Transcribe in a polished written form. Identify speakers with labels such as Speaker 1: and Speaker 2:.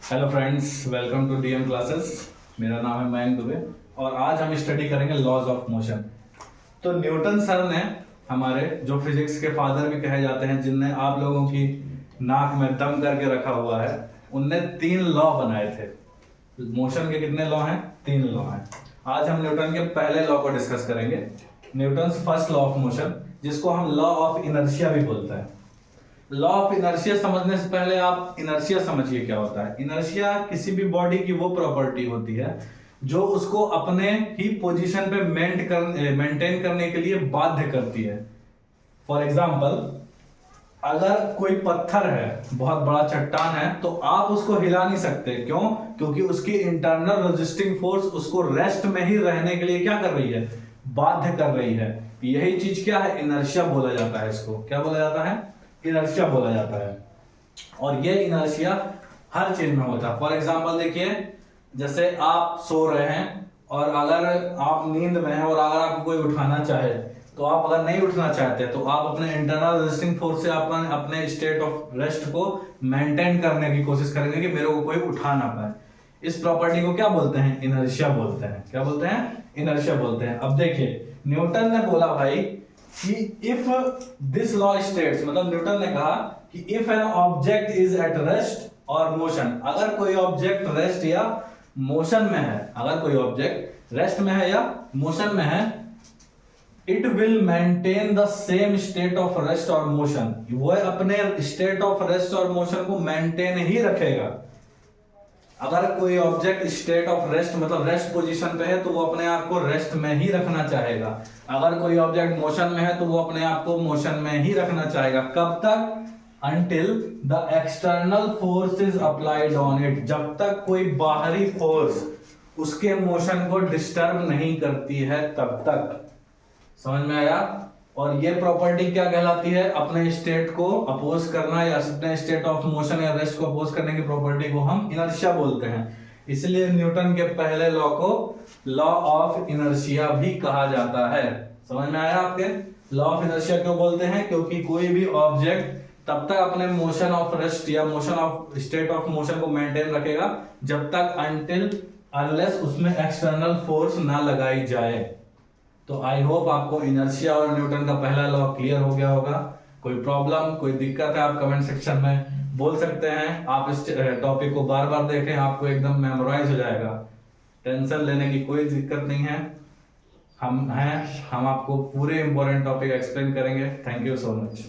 Speaker 1: Hello friends, welcome to DM classes. मेरा नाम है मयंक दुबे और आज हम स्टडी करेंगे लॉज ऑफ मोशन। तो न्यूटन सर ने, हमारे जो फिजिक्स के फादर भी कहे जाते हैं, जिनने आप लोगों की नाक में दम करके रखा हुआ है, उनने 3 लॉ बनाए थे। मोशन के कितने लॉ हैं? 3 लॉ हैं। आज हम न्यूटन के पहले लॉ को डिस्कस करेंगे, Newton first law of motion, जिसको हम लॉ ऑफ इनर्शिया भी बोलते हैं। लॉ ऑफ इनर्शिया समझने से पहले आप इनर्शिया समझिए क्या होता है। इनर्शिया किसी भी बॉडी की वो प्रॉपर्टी होती है जो उसको अपने ही पोजीशन पे मेंटेन करने के लिए बाध्य करती है। फॉर एग्जाम्पल, अगर कोई पत्थर है, बहुत बड़ा चट्टान है, तो आप उसको हिला नहीं सकते। क्यों? क्योंकि उसकी इंटरनल रेजिस्टिंग फोर्स उसको रेस्ट में ही रहने के लिए क्या कर रही है? बाध्य कर रही है। यही चीज क्या है? इनर्शिया बोला जाता है। इसको क्या बोला जाता है? इनर्शिया बोला जाता है। और ये इनर्शिया हर चीज में होता है। फॉर एग्जांपल देखिए, जैसे आप सो रहे हैं और अगर आप नींद में हैं और अगर आपको कोई उठाना चाहे, तो आप अगर नहीं उठना चाहते तो आप अपने इंटरनल रेजिस्टिंग फोर्स से अपने स्टेट ऑफ रेस्ट को मेंटेन करने की कोशिश करेंगे कि मेरे को कोई उठा ना पाए। इस प्रॉपर्टी को क्या बोलते हैं? इनर्शिया बोलते हैं। क्या बोलते हैं? इनर्शिया बोलते हैं। अब देखिए, न्यूटन ने बोला भाई कि इफ दिस लॉ स्टेट्स, मतलब न्यूटन ने कहा कि if an object is at rest और मोशन, अगर कोई ऑब्जेक्ट रेस्ट या मोशन में है, अगर कोई ऑब्जेक्ट रेस्ट में है या मोशन में है, it will maintain the same state of rest और मोशन। वह अपने स्टेट ऑफ रेस्ट और मोशन को मेंटेन ही रखेगा। अगर कोई ऑब्जेक्ट स्टेट ऑफ रेस्ट मतलब रेस्ट पोजीशन पे है, तो वो अपने आप को रेस्ट में ही रखना चाहेगा। अगर कोई ऑब्जेक्ट मोशन में है, तो वो अपने आप को मोशन में ही रखना चाहेगा। कब तक? Until the external force is applied on it, जब तक कोई बाहरी फोर्स उसके मोशन को डिस्टर्ब नहीं करती है, तब तक। समझ में आया? और ये प्रॉपर्टी क्या कहलाती है? अपने स्टेट को अपोज करना या अपने स्टेट ऑफ मोशन या रेस्ट को अपोज करने की प्रॉपर्टी को हम इनर्शिया बोलते हैं। इसलिए न्यूटन के पहले लॉ को लॉ ऑफ इनर्शिया भी कहा जाता है। समझ में आया आपके? लॉ ऑफ इनर्शिया क्यों बोलते हैं? क्योंकि कोई भी ऑब्जेक्ट तब तक अपने मोशन ऑफ रेस्ट या motion of state of motion को मेंटेन रखेगा जब तक अनलेस उसमें एक्सटर्नल फोर्स ना लगाई जाए। तो आई होप आपको इनर्शिया और न्यूटन का पहला लॉ क्लियर हो गया होगा। कोई प्रॉब्लम, कोई दिक्कत है, आप कमेंट सेक्शन में बोल सकते हैं। आप इस टॉपिक को बार बार देखें, आपको एकदम मेमोराइज हो जाएगा। टेंशन लेने की कोई दिक्कत नहीं है। हम आपको पूरे इंपॉर्टेंट टॉपिक एक्सप्लेन करेंगे। Thank you so much.